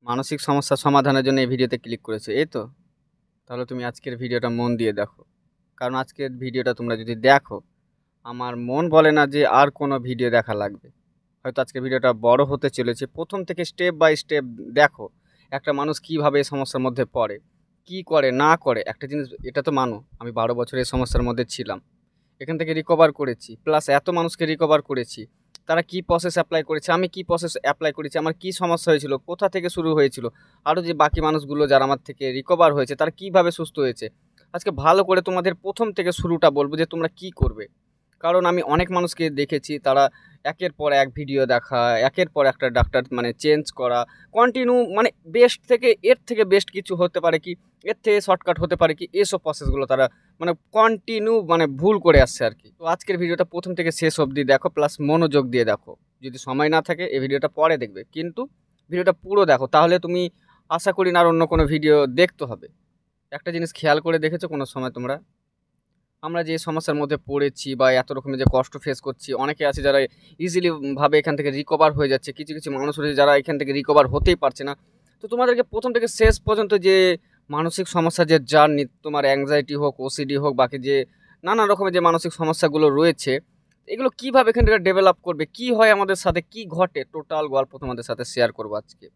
মানসিক সমস্যার সমাধানের জন্য এই ভিডিওতে ক্লিক করেছো, এই তো? তাহলে তুমি আজকের ভিডিওটা মন দিয়ে দেখো। কারণ আজকের ভিডিওটা তোমরা যদি দেখো, আমার মন বলে না যে আর কোনো ভিডিও দেখা লাগবে। হয়তো আজকের ভিডিওটা বড় হতে চলেছে। প্রথম থেকে স্টেপ বাই স্টেপ দেখো, একটা মানুষ কীভাবে এই সমস্যার মধ্যে পড়ে, কি করে না করে। একটা জিনিস এটা তো মানো, আমি 12 বছর এই সমস্যার মধ্যে ছিলাম, এখান থেকে রিকভার করেছি, প্লাস এত মানুষকে রিকভার করেছি। তারা কি প্রসেস অ্যাপ্লাই করেছে, আমি কি প্রসেস অ্যাপ্লাই করেছি, আমার কি সমস্যা হয়েছিল, কোথা থেকে শুরু হয়েছিল, আরও যে বাকি মানুষগুলো যারা আমার থেকে রিকভার হয়েছে তারা কিভাবে সুস্থ হয়েছে। আজকে ভালো করে তোমাদের প্রথম থেকে শুরুটা বলবো যে তোমরা কি করবে। কারণ আমি অনেক মানুষকে দেখেছি, তারা একের পর এক ভিডিও দেখা, একের পর একটা ডাক্তার মানে চেঞ্জ করা, কন্টিনিউ মানে বেস্ট থেকে এর থেকে বেস্ট কিছু হতে পারে কি, এর থেকে শর্টকাট হতে পারে কি, এসব প্রসেসগুলো তারা মানে কন্টিনিউ মানে ভুল করে আসছে আর কি। তো আজকের ভিডিওটা প্রথম থেকে শেষ অবধি দেখো, প্লাস মনোযোগ দিয়ে দেখো। যদি সময় না থাকে এই ভিডিওটা পরে দেখবে, কিন্তু ভিডিওটা পুরো দেখো, তাহলে তুমি আশা করি না আর অন্য কোনো ভিডিও দেখতে হবে। একটা জিনিস খেয়াল করে দেখেছো কোনো সময় তোমরা, আমরা যে সমস্যার মধ্যে পড়েছি বা এত রকমের যে কষ্ট ফেস করছি, অনেকে আছে যারা ইজিলি ভাবে এখান থেকে রিকভার হয়ে যাচ্ছে, কিছু কিছু মানুষ রয়েছে যারা এখান থেকে রিকভার হতেই পারছে না। তো তোমাদেরকে প্রথম থেকে শেষ পর্যন্ত যে মানসিক সমস্যা যে জার্নি, তোমার অ্যাংজাইটি হোক, ওসিডি হোক, বাকি যে নানা রকমের যে মানসিক সমস্যাগুলো রয়েছে, এগুলো কীভাবে এখান থেকে ডেভেলপ করবে, কি হয় আমাদের সাথে, কি ঘটে, টোটাল গল্প তোমাদের সাথে শেয়ার করবো আজকে।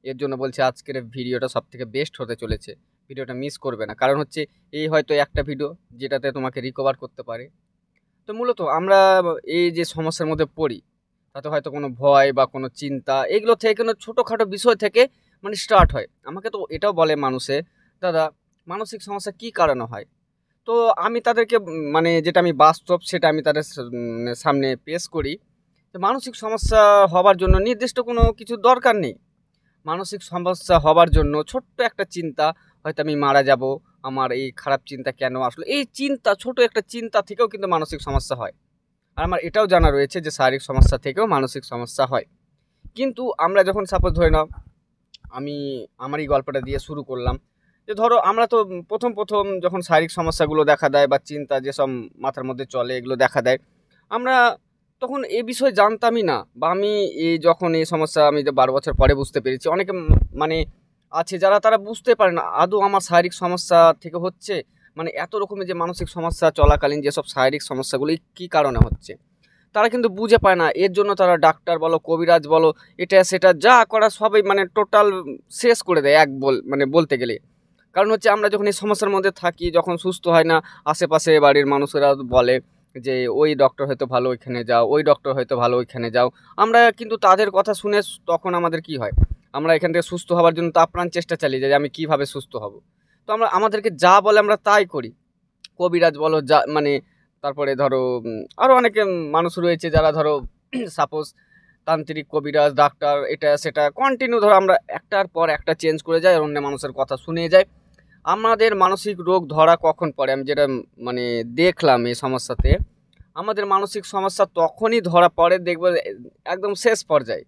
এর জন্য বলছি আজকের ভিডিওটা সব থেকে বেস্ট হতে চলেছে, ভিডিওটা মিস করবে না। কারণ হচ্ছে এই হয়তো একটা ভিডিও যেটাতে তোমাকে রিকভার করতে পারে। তো মূলত আমরা এই যে সমস্যার মধ্যে পড়ি, তাতে হয়তো কোনো ভয় বা কোনো চিন্তা, এগুলো থেকে কোনো ছোটোখাটো বিষয় থেকে মানে স্টার্ট হয়। আমাকে তো এটাও বলে মানুষে, দাদা মানসিক সমস্যা কী কারণে হয়। তো আমি তাদেরকে মানে যেটা আমি বাস্তব সেটা আমি তাদের সামনে পেশ করি। তো মানসিক সমস্যা হবার জন্য নির্দিষ্ট কোনো কিছু দরকার নেই। মানসিক সমস্যা হবার জন্য ছোট্ট একটা চিন্তা, হয়তো আমি মারা যাব, আমার এই খারাপ চিন্তা কেন আসলো, এই চিন্তা, ছোট একটা চিন্তা থেকেও কিন্তু মানসিক সমস্যা হয়। আর আমার এটাও জানা রয়েছে যে শারীরিক সমস্যা থেকেও মানসিক সমস্যা হয়। কিন্তু আমরা যখন সাপোজ ধরে নাও, আমি আমার এই গল্পটা দিয়ে শুরু করলাম, যে ধরো আমরা তো প্রথম যখন শারীরিক সমস্যাগুলো দেখা দেয় বা চিন্তা যেসব মাথার মধ্যে চলে এগুলো দেখা দেয়, আমরা তখন এ বিষয়ে জানতামই না। বা আমি এই যখন এই সমস্যা আমি যে 12 বছর পরে বুঝতে পেরেছি, অনেকে মানে আছে যারা তারা বুঝতে পারে না আদৌ আমার শারীরিক সমস্যা থেকে হচ্ছে, মানে এত রকমের যে মানসিক সমস্যা চলাকালীন যেসব শারীরিক সমস্যাগুলি কী কারণে হচ্ছে, তারা কিন্তু বুঝে পায় না। এর জন্য তারা ডাক্তার বলো, কবিরাজ বলো, এটা সেটা যা করা সবই মানে টোটাল শেষ করে দেয় এক মানে বলতে গেলে। কারণ হচ্ছে আমরা যখন এই সমস্যার মধ্যে থাকি, যখন সুস্থ হয় না, আশেপাশে বাড়ির মানুষেরা বলে যে ওই ডক্টর হয়তো ভালো, ওইখানে যাও, ওই ডক্টর হয়তো ভালো, ওইখানে যাও। আমরা কিন্তু তাদের কথা শুনে তখন আমাদের কি হয়, আমরা এখান থেকে সুস্থ হওয়ার জন্য তো আপ্রাণ চেষ্টা চালিয়ে যাই যে আমি কীভাবে সুস্থ হব। তো আমরা আমাদেরকে যা বলে আমরা তাই করি। কবিরাজ বলো যা মানে, তারপরে ধরো আরও অনেকে মানুষ রয়েছে যারা ধরো সাপোজ তান্ত্রিক, কবিরাজ, ডাক্তার, এটা সেটা কন্টিনিউ ধরো আমরা একটার পর একটা চেঞ্জ করে যাই, আর অন্য মানুষের কথা শুনে যাই। আমাদের মানসিক রোগ ধরা কখন পড়ে, আমি যেটা মানে দেখলাম এই সমস্যাতে, আমাদের মানসিক সমস্যা তখনই ধরা পড়ে দেখবে একদম শেষ পর্যায়ে।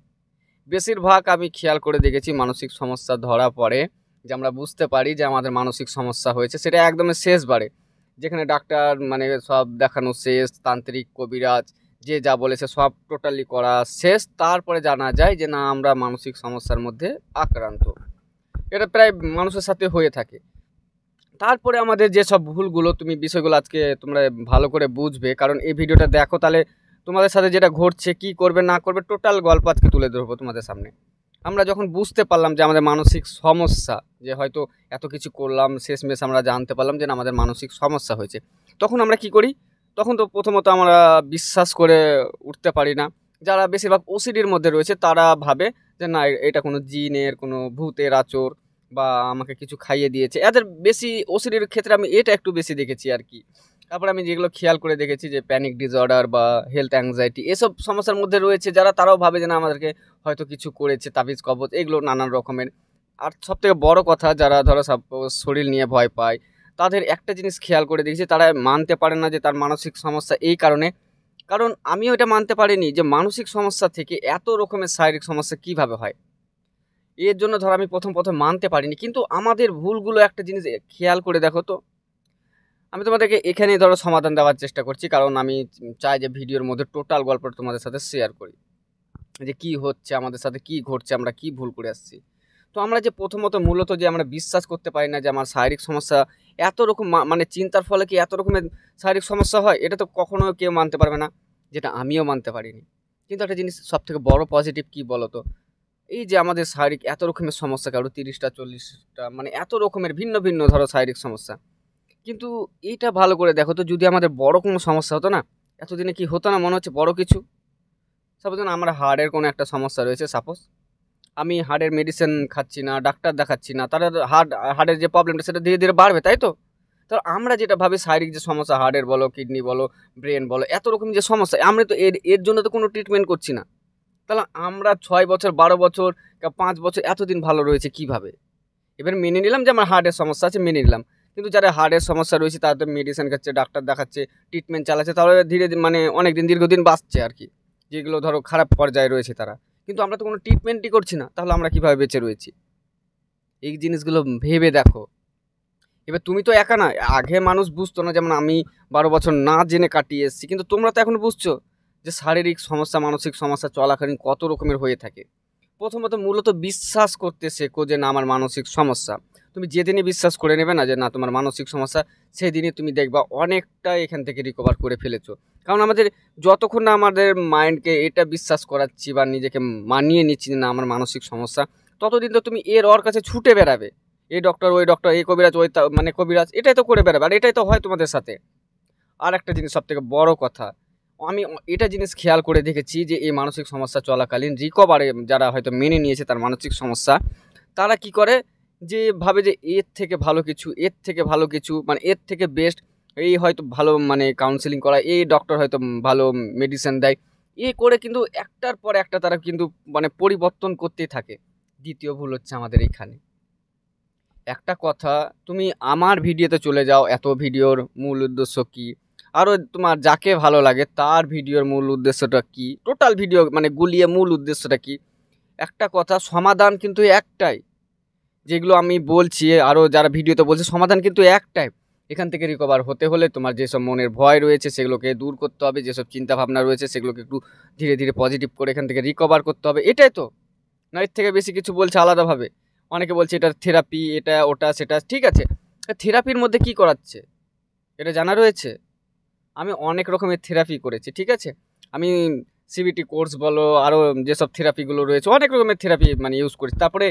বেশিরভাগ আমি খেয়াল করে দেখেছি মানসিক সমস্যা ধরা পড়ে, যে আমরা বুঝতে পারি যে আমাদের মানসিক সমস্যা হয়েছে সেটা একদমই শেষবারে, যেখানে ডাক্তার মানে সব দেখানো শেষ, তান্ত্রিক, কবিরাজ যে যা বলেছে সব টোটালি করা শেষ, তারপরে জানা যায় যে না আমরা মানসিক সমস্যার মধ্যে আক্রান্ত। এটা প্রায় মানুষের সাথে হয়ে থাকে। তারপরে আমাদের যেসব ভুলগুলো, তুমি বিষয়গুলো আজকে তোমরা ভালো করে বুঝবে, কারণ এই ভিডিওটা দেখো, তাহলে তোমাদের সাথে যেটা ঘটছে, কি করবে না করবে, টোটাল গল্প আজকে তুলে ধরবো তোমাদের সামনে। আমরা যখন বুঝতে পারলাম যে আমাদের মানসিক সমস্যা, যে হয়তো এত কিছু করলাম, শেষমেশ আমরা জানতে পারলাম যে না আমাদের মানসিক সমস্যা হয়েছে, তখন আমরা কি করি, তখন তো প্রথমত আমরা বিশ্বাস করে উঠতে পারি না। যারা বেশিরভাগ ওসিডির মধ্যে রয়েছে তারা ভাবে যে না এটা কোনো জিনের, কোনো ভূতের আচর, বা আমাকে কিছু খাইয়ে দিয়েছে, এদের বেশি ওসিডির ক্ষেত্রে আমি এটা একটু বেশি দেখেছি আর কি। তারপরে আমি যেগুলো খেয়াল করে দেখেছি যে প্যানিক ডিসঅর্ডার বা হেলথ অ্যাংজাইটি, এসব সমস্যার মধ্যে রয়েছে যারা, তারাও ভাবে যে না আমাদেরকে হয়তো কিছু করেছে, তাবিজ কবজ, এগুলো নানান রকমের। আর সবথেকে বড় কথা, যারা ধরো সাপোজ শরীর নিয়ে ভয় পায়, তাদের একটা জিনিস খেয়াল করে দেখেছি, তারা মানতে পারে না যে তার মানসিক সমস্যা এই কারণে। কারণ আমিও এটা মানতে পারিনি যে মানসিক সমস্যা থেকে এত রকমের শারীরিক সমস্যা কিভাবে হয়। এর জন্য ধরো আমি প্রথম মানতে পারিনি, কিন্তু আমাদের ভুলগুলো একটা জিনিস খেয়াল করে দেখো তো। আমি তোমাদেরকে এখানেই ধরো সমাধান দেওয়ার চেষ্টা করছি, কারণ আমি চাই যে ভিডিওর মধ্যে টোটাল গল্পটা তোমাদের সাথে শেয়ার করি, যে কি হচ্ছে আমাদের সাথে, কি ঘটছে, আমরা কি ভুল করে আসছি। তো আমরা যে প্রথমত মূলত যে আমরা বিশ্বাস করতে পারি না যে আমার শারীরিক সমস্যা এত রকম মানে চিন্তার ফলে কি এত রকমের শারীরিক সমস্যা হয়, এটা তো কখনো কেউ মানতে পারবে না, যেটা আমিও মানতে পারিনি। কিন্তু একটা জিনিস সবথেকে বড় পজিটিভ কি বলো তো, এই যে আমাদের শারীরিক এত রকমের সমস্যা, কারো 30টা 40টা মানে এত রকমের ভিন্ন ভিন্ন ধরো শারীরিক সমস্যা, কিন্তু এইটা ভালো করে দেখো তো, যদি আমাদের বড় কোনো সমস্যা হতো না, এতদিনে কি হতো না মনে হচ্ছে বড় কিছু। সাপোজ আমার হার্টের কোনো একটা সমস্যা রয়েছে, সাপোজ আমি হার্টের মেডিসিন খাচ্ছি না, ডাক্তার দেখাচ্ছি না, তাহলে হার্টের যে প্রবলেমটা সেটা ধীরে ধীরে বাড়বে, তাই তো? তো আমরা যেটা ভাবি শারীরিক যে সমস্যা, হার্টের বলো, কিডনি বলো, ব্রেন বলো, এত রকম যে সমস্যা, আমরা তো এর এর জন্য তো কোনো ট্রিটমেন্ট করছি না। তাহলে আমরা 6 বছর 12 বছর 5 বছর এতদিন ভালো রয়েছে কিভাবে? এবার মেনে নিলাম যে আমার হার্টের সমস্যা আছে, মেনে নিলাম, কিন্তু যারা হার্টের সমস্যা রয়েছে তাদের মেডিসিন খাচ্ছে, ডাক্তার দেখাচ্ছে, ট্রিটমেন্ট চালাচ্ছে, তাহলে ধীরে ধীরে মানে অনেকদিন দীর্ঘদিন বাঁচছে আর কি, যেগুলো ধরো খারাপ পর্যায়ে রয়েছে তারা। কিন্তু আমরা তো কোনো ট্রিটমেন্টই করছি না, তাহলে আমরা কিভাবে বেঁচে রয়েছি? এই জিনিসগুলো ভেবে দেখো। এবার তুমি তো একা না, আগে মানুষ বুঝতো না, যেমন আমি 12 বছর না জেনে কাটিয়ে এসেছি, কিন্তু তোমরা তো এখন বুঝছো যে শারীরিক সমস্যা মানসিক সমস্যা চলাকালীন কত রকমের হয়ে থাকে। প্রথমত মূলত বিশ্বাস করতে শেখো যে না আমার মানসিক সমস্যা। তুমি যেদিনই বিশ্বাস করে নেবে না যে না তোমার মানসিক সমস্যা, সেদিনই তুমি দেখবা অনেকটা এখান থেকে রিকভার করে ফেলেছো। কারণ আমাদের যতক্ষণ না আমাদের মাইন্ডকে এটা বিশ্বাস করাচ্ছি বা নিজেকে মানিয়ে নিচ্ছি না আমার মানসিক সমস্যা, ততদিন তো তুমি এর ওর কাছে ছুটে বেড়াবে, এই ডক্টর ওই ডক্টর, এই কবিরাজ ওই মানে কবিরাজ, এটাই তো করে বেড়াবে, আর এটাই তো হয় তোমাদের সাথে। আর একটা জিনিস সব থেকে বড় কথা, আমি এটা জিনিস খেয়াল করে দেখেছি যে এই মানসিক সমস্যা চলাকালীন রিকভারে যারা হয়তো মেনে নিয়েছে তার মানসিক সমস্যা, তারা কি করে যে ভাবে যে এর থেকে ভালো কিছু, এর থেকে ভালো কিছু, মানে এর থেকে বেস্ট, এই হয়তো ভালো মানে কাউন্সিলিং করা, এই ডক্টর হয়তো ভালো মেডিসিন দেয়, এ করে কিন্তু একটার পর একটা তারা কিন্তু মানে পরিবর্তন করতেই থাকে। দ্বিতীয় ভুল হচ্ছে আমাদের এখানে একটা কথা, তুমি আমার ভিডিওতে চলে যাও, এত ভিডিওর মূল উদ্দেশ্য কি, আরও তোমার যাকে ভালো লাগে তার ভিডিওর মূল উদ্দেশ্যটা কি, টোটাল ভিডিও মানে গুলিয়ে মূল উদ্দেশ্যটা কি। একটা কথা, সমাধান কিন্তু একটাই, যেগুলো আমি বলছি আরও যারা ভিডিওতে বলছে, সমাধান কিন্তু একটাই। এখান থেকে রিকভার হতে হলে তোমার যেসব মনের ভয় রয়েছে সেগুলোকে দূর করতে হবে, যেসব চিন্তা ভাবনা রয়েছে সেগুলোকে একটু ধীরে ধীরে পজিটিভ করে এখান থেকে রিকভার করতে হবে, এটাই তো। না এর থেকে বেশি কিছু বলছে আলাদাভাবে। অনেকে বলছে এটা থেরাপি, এটা ওটা সেটা, ঠিক আছে, থেরাপির মধ্যে কি করাচ্ছে এটা জানা রয়েছে? আমি অনেক রকমের থেরাপি করেছি, ঠিক আছে, আমি সিবিটি কোর্স বলো, আরও যেসব থেরাপিগুলো রয়েছে অনেক রকমের থেরাপি মানে ইউজ করেছি। তারপরে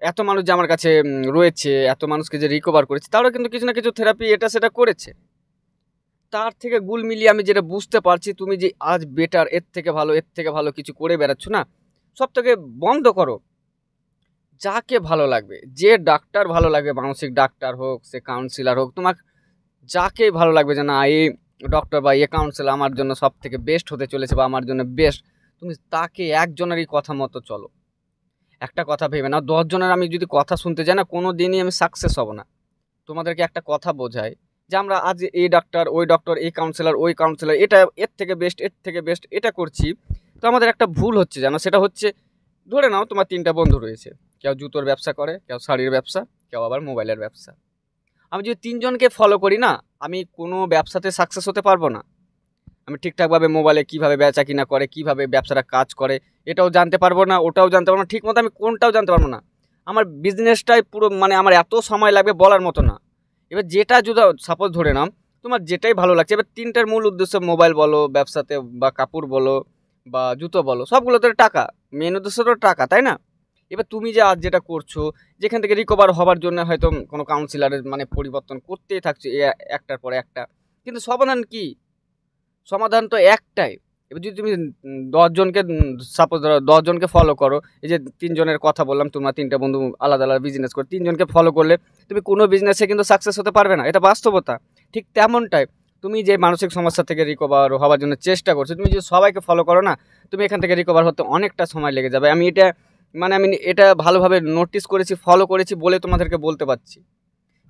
এত মানুষ যে আমার কাছে রয়েছে, এত মানুষকে যে রিকভার করেছে, তারাও কিন্তু কিছু না কিছু থেরাপি এটা সেটা করেছে। তার থেকে গুল মিলিয়ে আমি যেটা বুঝতে পারছি, তুমি যে আজ বেটার, এর থেকে ভালো, এর থেকে ভালো কিছু করে বেড়াচ্ছ না, সব থেকে বন্ধ করো। যাকে ভালো লাগবে, যে ডাক্তার ভালো লাগবে, মানসিক ডাক্তার হোক, সে কাউন্সিলর হোক, তোমার যাকে ভালো লাগবে যে না এই ডক্টর বা এ কাউন্সিলর আমার জন্য সব থেকে বেস্ট হতে চলেছে বা আমার জন্য বেস্ট, তুমি তাকে একজনেরই কথা মতো চলো। একটা কথা ভেবে না, 10 জনের আমি যদি কথা শুনতে যাই না, কোনো দিনই আমি সাকসেস হব না। তোমাদেরকে একটা কথা বোঝাই যে আমরা আজ এই ডাক্তার ওই ডক্টর, এই কাউন্সিলর ওই কাউন্সিলর, এটা এর থেকে বেস্ট এর থেকে বেস্ট এটা করছি, তো আমাদের একটা ভুল হচ্ছে জানো, সেটা হচ্ছে ধরে নাও তোমার 3টা বন্ধু রয়েছে, কেউ জুতোর ব্যবসা করে, কেউ শাড়ির ব্যবসা, কেউ আবার মোবাইলের ব্যবসা। আমি যদি 3জনকে ফলো করি না, আমি কোনো ব্যবসাতে সাকসেস হতে পারবো না। আমি ঠিকঠাকভাবে মোবাইলে কীভাবে বেচা কিনা করে, কীভাবে ব্যবসাটা কাজ করে, এটাও জানতে পারবো না, ওটাও জানতে পারবো না, ঠিক মতো আমি কোনটাও জানতে পারবো না। আমার বিজনেসটাই পুরো মানে আমার এত সময় লাগবে বলার মতো না। এবার যেটা যদি সাপোজ ধরে নাও তোমার যেটাই ভালো লাগছে, এবার 3টার মূল উদ্দেশ্য মোবাইল বলো, ব্যবসাতে বা কাপড় বলো বা জুতো বলো, সবগুলোতে টাকা, মেন উদ্দেশ্য তো টাকা, তাই না? এবার তুমি যে আজ যেটা করছো, যেখান থেকে রিকভার হওয়ার জন্য হয়তো কোনো কাউন্সিলারের মানে পরিবর্তন করতেই থাকছে একটার পর একটা, কিন্তু সমাধান কি? সমাধান তো একটাই। এবার যদি তুমি 10 জনকে সাপোজ ধরো 10 জনকে ফলো করো, এই যে 3জনের কথা বললাম, তোমরা 3টা বন্ধু আলাদা আলাদা বিজনেস করো, 3জনকে ফলো করলে তুমি কোনো বিজনেসে কিন্তু সাকসেস হতে পারবে না, এটা বাস্তবতা। ঠিক তেমনটাই তুমি যে মানসিক সমস্যা থেকে রিকভার হওয়ার জন্য চেষ্টা করছো, তুমি যদি সবাইকে ফলো করো না, তুমি এখান থেকে রিকভার হতে অনেকটা সময় লেগে যাবে। আমি এটা ভালোভাবে নোটিস করেছি, ফলো করেছি বলে তোমাদেরকে বলতে পারছি।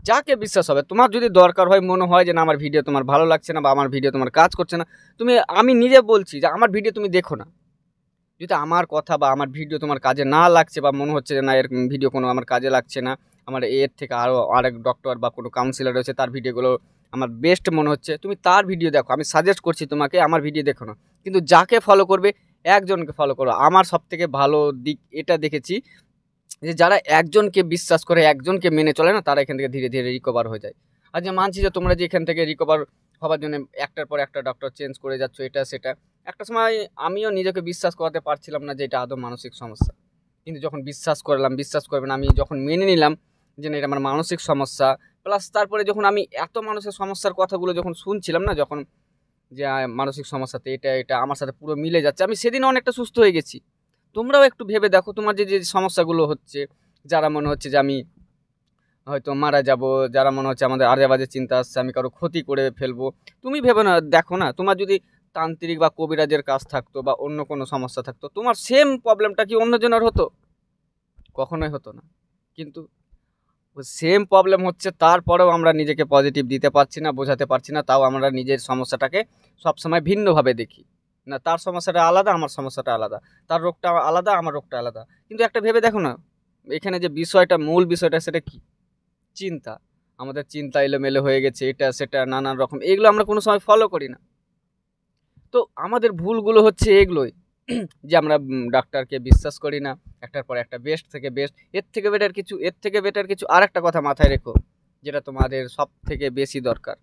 যাকে বিশ্বাস হবে, তোমার যদি দরকার হয়, মনে হয় যে না আমার ভিডিও তোমার ভালো লাগছে না বা আমার ভিডিও তোমার কাজ করছে না, আমি নিজে বলছি যে আমার ভিডিও তুমি দেখো না। যদি আমার কথা বা আমার ভিডিও তোমার কাজে না লাগছে বা মনে হচ্ছে যে না এর ভিডিও কোনো আমার কাজে লাগছে না, আমার এর থেকে আরও আরেক ডক্টর বা কোনো কাউন্সিলর রয়েছে তার ভিডিওগুলো আমার বেস্ট মনে হচ্ছে, তুমি তার ভিডিও দেখো। আমি সাজেস্ট করছি তোমাকে, আমার ভিডিও দেখো না। কিন্তু যাকে ফলো করবে, একজনকে ফলো করো। আমার সবথেকে ভালো দিক এটা দেখেছি যে যারা একজনকে বিশ্বাস করে, একজনকে মেনে চলে না, তারা এখান থেকে ধীরে ধীরে রিকভার হয়ে যায়। আর যে মানছি যে তোমরা যে এখান থেকে রিকভার হওয়ার জন্য একটার পর একটা ডক্টর চেঞ্জ করে যাচ্ছ, এটা সেটা, একটা সময় আমিও নিজেকে বিশ্বাস করাতে পারছিলাম না যে এটা আদৌ মানসিক সমস্যা। কিন্তু যখন বিশ্বাস করলাম, বিশ্বাস করবেন, আমি যখন মেনে নিলাম যে না এটা আমার মানসিক সমস্যা, প্লাস তারপরে যখন আমি এত মানুষের সমস্যার কথাগুলো যখন শুনছিলাম না, যখন যে মানসিক সমস্যাতে এটা এটা আমার সাথে পুরো মিলে যাচ্ছে, আমি সেদিন অনেকটা সুস্থ হয়ে গেছি। তোমরাও একটু ভেবে দেখো, তোমার যে যে সমস্যাগুলো হচ্ছে, যারা মনে হচ্ছে যে আমি হয়তো মারা যাব, যারা মনে হচ্ছে আমাদের আজে বাজে চিন্তা আসছে, আমি কারো ক্ষতি করে ফেলবো, তুমি ভেবে না দেখো না, তোমার যদি তান্ত্রিক বা কবিরাজের কাজ থাকতো বা অন্য কোনো সমস্যা থাকতো, তোমার সেম প্রবলেমটা কি অন্যজনের হতো? কখনোই হতো না। কিন্তু সেম প্রবলেম হচ্ছে, তারপরেও আমরা নিজেকে পজিটিভ দিতে পারছি না, বোঝাতে পারছি না, তাও আমরা নিজের সমস্যাটাকে সবসময় ভিন্নভাবে দেখি। না তার সমস্যাটা আলাদা, আমার সমস্যাটা আলাদা, তার রোগটা আলাদা, আমার রোগটা আলাদা। কিন্তু একটা ভেবে দেখো না, এখানে যে বিষয়টা, মূল বিষয়টা সেটা কি? চিন্তা। আমাদের চিন্তা এলোমেলো হয়ে গেছে, এটা সেটা নানান রকম, এগুলো আমরা কোনো সময় ফলো করি না। তো আমাদের ভুলগুলো হচ্ছে এগুলোই, যে আমরা ডাক্তারকে বিশ্বাস করি না, একটার পর একটা বেস্ট থেকে বেস্ট, এর থেকে বেটার কিছু। আর একটা কথা মাথায় রেখো, যেটা তোমাদের সব থেকে বেশি দরকার,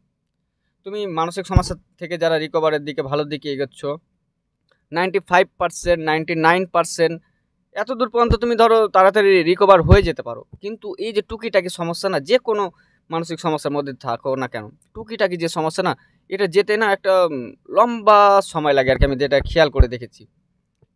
তুমি মানসিক সমস্যা থেকে যারা রিকভারের দিকে, ভালোর দিকে এগোচ্ছ, 95%, 99%, এত দূর পর্যন্ত তুমি ধরো তাড়াতাড়ি রিকভার হয়ে যেতে পারো। কিন্তু এই যে টুকিটাকি সমস্যা না, যে কোনো মানসিক সমস্যার মধ্যে থাকো না কেন, টুকিটাকি যে সমস্যা না, এটা যেতে না একটা লম্বা সময় লাগে আর কি, আমি যেটা খেয়াল করে দেখেছি।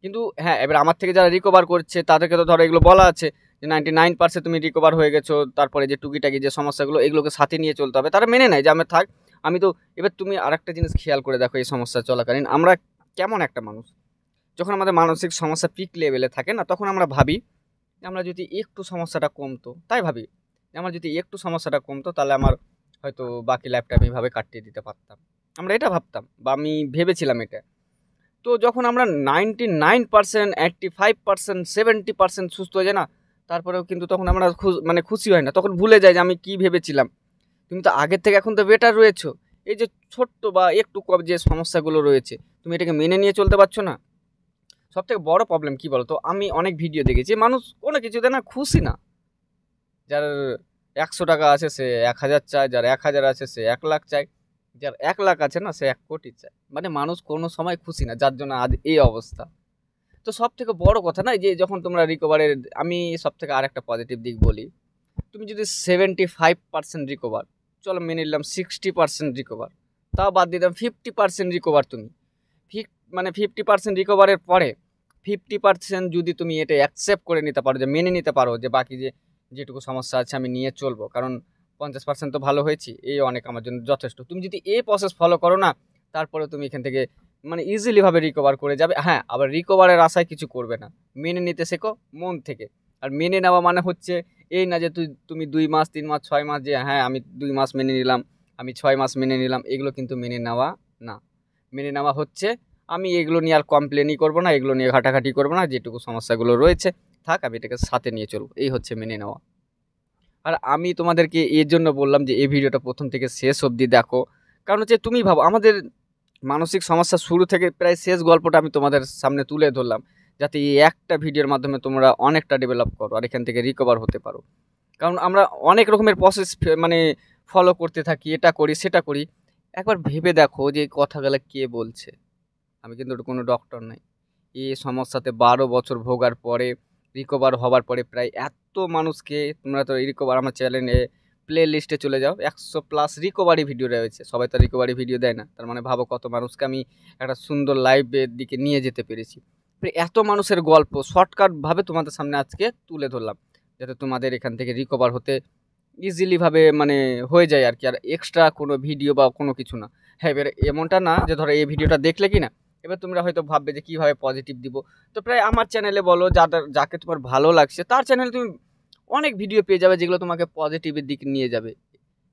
কিন্তু হ্যাঁ, এবার আমার থেকে যারা রিকভার করছে তাদেরকে তো ধরো এগুলো বলা আছে যে 99% তুমি রিকভার হয়ে গেছো, তারপরে যে টুকিটাকি যে সমস্যাগুলো, এগুলোকে সাথে নিয়ে চলতে হবে, তারা মেনে নেয় যে আমি থাক, আমি তো। এবার তুমি আরেকটা জিনিস খেয়াল করে দেখো, এই সমস্যা চলাকালীন আমরা কেমন একটা মানুষ, যখন আমাদের মানসিক সমস্যা পিক লেভেলে থাকে না, তখন আমরা ভাবি যে আমরা যদি একটু সমস্যাটা কমতো, তাই ভাবি যে আমার যদি একটু সমস্যাটা কমতো, তাহলে আমার হয়তো বাকি লাইফটা আমি এভাবে কাটিয়ে দিতে পারতাম। আমরা এটা ভাবতাম, বা আমি ভেবেছিলাম এটা। তো যখন আমরা 99%, 85%, 70% সুস্থ হয়ে যায় না, তারপরেও কিন্তু তখন আমরা মানে খুশি হয় না, তখন ভুলে যাই যে আমি কি ভেবেছিলাম। তুমি তো আগের থেকে এখন তো বেটার রয়েছো। এই যে ছোট্ট বা একটু কম যে সমস্যাগুলো রয়েছে, তুমি এটাকে মেনে নিয়ে চলতে পারছো না। সব থেকে বড় প্রবলেম কি বলতো, আমি অনেক ভিডিও দেখেছি, মানুষ কোনো কিছুতে না খুশি না। যার 100 টাকা আছে সে 1000 চায়, যার 1000 আছে সে 1 লাখ চায়, যার 1 লাখ আছে না সে 1 কোটি চায়। মানে মানুষ কোনো সময় খুশি না, যার জন্য আজ এই অবস্থা। তো সব থেকে বড় কথা না, যে যখন তোমরা রিকভারের, আমি সব থেকে আর একটা পজিটিভ দিক বলি, তুমি যদি 75% রিকভার, চলো মেনে নিলাম 60% রিকভার, তাও বাদ দিলাম 50% রিকভার, তুমি মানে 50% রিকভারের পরে 50% যদি তুমি এটা অ্যাকসেপ্ট করে নিতে পারো, যে মেনে নিতে পারো যে বাকি যেটুকু সমস্যা আছে আমি নিয়ে চলবো, কারণ 50% তো ভালো হয়েছি, এই অনেক আমার জন্য যথেষ্ট। তুমি যদি এই প্রসেস ফলো করো না, তারপরে তুমি এখান থেকে মানে ইজিলি ভাবে রিকভার করে যাবে। হ্যাঁ, আবার রিকভারের আশায় কিছু করবে না, মেনে নিতে শেখো মন থেকে। আর মেনে নেওয়া মানে হচ্ছে এই না যে তুমি 2 মাস, 3 মাস, 6 মাস, যে হ্যাঁ আমি 2 মাস মেনে নিলাম, আমি 6 মাস মেনে নিলাম, এগুলো কিন্তু মেনে নেওয়া না। মেনে নেওয়া হচ্ছে আমি এগুলো নিয়ে আর কমপ্লেনই করবো না, এগুলো নিয়ে ঘাটাঘাটি করবো না, যেটুকু সমস্যাগুলো রয়েছে থাক, আমি এটাকে সাথে নিয়ে চলবো, এই হচ্ছে মেনে নেওয়া। আর আমি তোমাদেরকে এর জন্য বললাম যে এই ভিডিওটা প্রথম থেকে শেষ অবধি দেখো, কারণ হচ্ছে তুমি ভাবো আমাদের মানসিক সমস্যা শুরু থেকে প্রায় শেষ গল্পটা আমি তোমাদের সামনে তুলে ধরলাম, যাতে এই একটা ভিডিওর মাধ্যমে তোমরা অনেকটা ডেভেলপ করো আর এখান থেকে রিকভার হতে পারো। কারণ আমরা অনেক রকমের প্রসেস মানে ফলো করতে থাকি, এটা করি সেটা করি। একবার ভেবে দেখো যে এই কথাগুলো কে বলছে। আমি কিন্তু কোনো ডক্টর নাই। এই সমস্যাতে 12 বছর ভোগার পরে, রিকভার হবার পরে প্রায় এত মানুষকে, তোমরা তো রিকভার আমার চ্যানেলে প্লে লিস্টে চলে যাও, 100+ রিকভারি ভিডিও রয়েছে। সবাই তো রিকভারি ভিডিও দেয় না, তার মানে ভাবো কত মানুষকে আমি একটা সুন্দর লাইভের দিকে নিয়ে যেতে পেরেছি। এত মানুষের গল্প শর্টকাটভাবে তোমাদের সামনে আজকে তুলে ধরলাম, যাতে তোমাদের এখান থেকে রিকভার হতে ইজিলিভাবে মানে হয়ে যায় আর কি, আর এক্সট্রা কোনো ভিডিও বা কোনো কিছু না। হ্যাঁ, এবার এমনটা না যে ধরো এই ভিডিওটা দেখলে কি না, এবার তোমরা হয়তো ভাববে যে কীভাবে পজিটিভ দিব। তো প্রায় আমার চ্যানেলে বলো, যাকে তোমার ভালো লাগছে তার চ্যানেলে তুমি অনেক ভিডিও পেয়ে যাবে, যেগুলো তোমাকে পজিটিভের দিকে নিয়ে যাবে,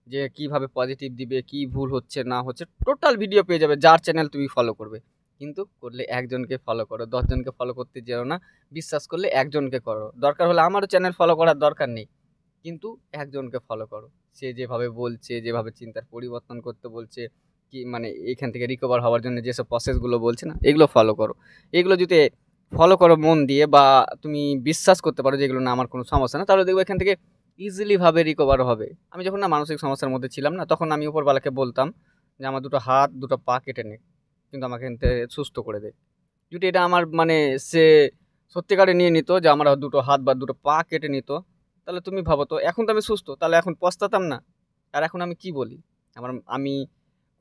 যে কিভাবে পজিটিভ দিবে, কি ভুল হচ্ছে না হচ্ছে, টোটাল ভিডিও পেয়ে যাবে, যার চ্যানেল তুমি ফলো করবে। কিন্তু করলে একজনকে ফলো করো, 10জনকে ফলো করতে যেও না। বিশ্বাস করলে একজনকে করো, দরকার হলে আমারও চ্যানেল ফলো করার দরকার নেই, কিন্তু একজনকে ফলো করো। সে যেভাবে বলছে, যেভাবে চিন্তার পরিবর্তন করতে বলছে, কি মানে এখান থেকে রিকভার হওয়ার জন্য যেসব প্রসেসগুলো বলছে না, এগুলো ফলো করো। এগুলো যদি ফলো করো মন দিয়ে, বা তুমি বিশ্বাস করতে পারো যে এগুলো না আমার কোনো সমস্যা না, তাহলে দেখবো এখান থেকে ইজিলি ভাবে রিকভার হবে। আমি যখন না মানসিক সমস্যার মধ্যে ছিলাম না, তখন আমি উপরবালাকে বলতাম যে আমার দুটো হাত দুটো পা কেটে নে, কিন্তু আমাকে এখান থেকে সুস্থ করে দে। যদি এটা আমার মানে সে সত্যিকারে নিয়ে নিত যে আমার দুটো হাত বা দুটো পা কেটে নিত, তাহলে তুমি ভাবো তো, এখন তো আমি সুস্থ, তাহলে এখন পস্তাতাম না? আর এখন আমি কি বলি, আমি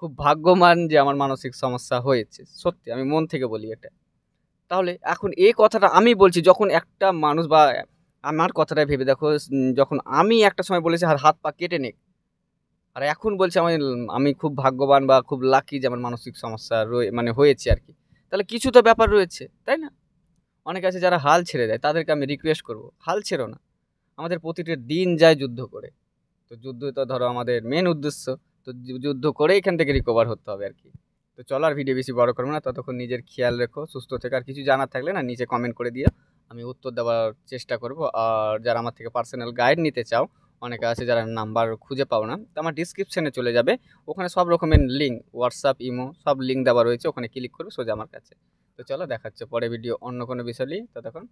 খুব ভাগ্যবান যে আমার মানসিক সমস্যা হয়েছে, সত্যি আমি মন থেকে বলি এটা। তাহলে এখন এই কথাটা আমি বলছি, যখন একটা মানুষ বা আমার কথাটা ভেবে দেখো, যখন আমি একটা সময় বলেছি আর হাত পা কেটে নে, আর এখন বলছি আমি আমি খুব ভাগ্যবান বা খুব লাকি যে আমার মানসিক সমস্যা মানে হয়েছে আর কি। তাহলে কিছু তো ব্যাপার রয়েছে, তাই না? অনেকে আছে যারা হাল ছেড়ে দেয়, তাদেরকে আমি রিকোয়েস্ট করব, হাল ছেড়ো না। আমাদের প্রতিটা দিন যায় যুদ্ধ করে। তো যুদ্ধ তো ধরো আমাদের মেন উদ্দেশ্য। তো যুদ্ধ করে এখান থেকে রিকভার হতে হবে আর কি। তো চলো, আর ভিডিও বেশি বড় করবো না, ততক্ষণ নিজের খেয়াল রেখো, সুস্থ থেকে। আর কিছু জানার থাকলে না নিচে কমেন্ট করে দিও, আমি উত্তর দেওয়ার চেষ্টা করব। আর যারা আমার থেকে পার্সোনাল গাইড নিতে চাও, অনেকে আছে যারা নাম্বার খুঁজে পাও না, তো আমার ডিসক্রিপশনে চলে যাবে, ওখানে সব রকমের লিঙ্ক, হোয়াটসঅ্যাপ, ইমো সব লিঙ্ক দেওয়া রয়েছে, ওখানে ক্লিক করবে সোজা আমার কাছে। তো চলো, দেখাচ্ছে পরে ভিডিও অন্য কোনো বিষয় নিয়ে, ততক্ষণ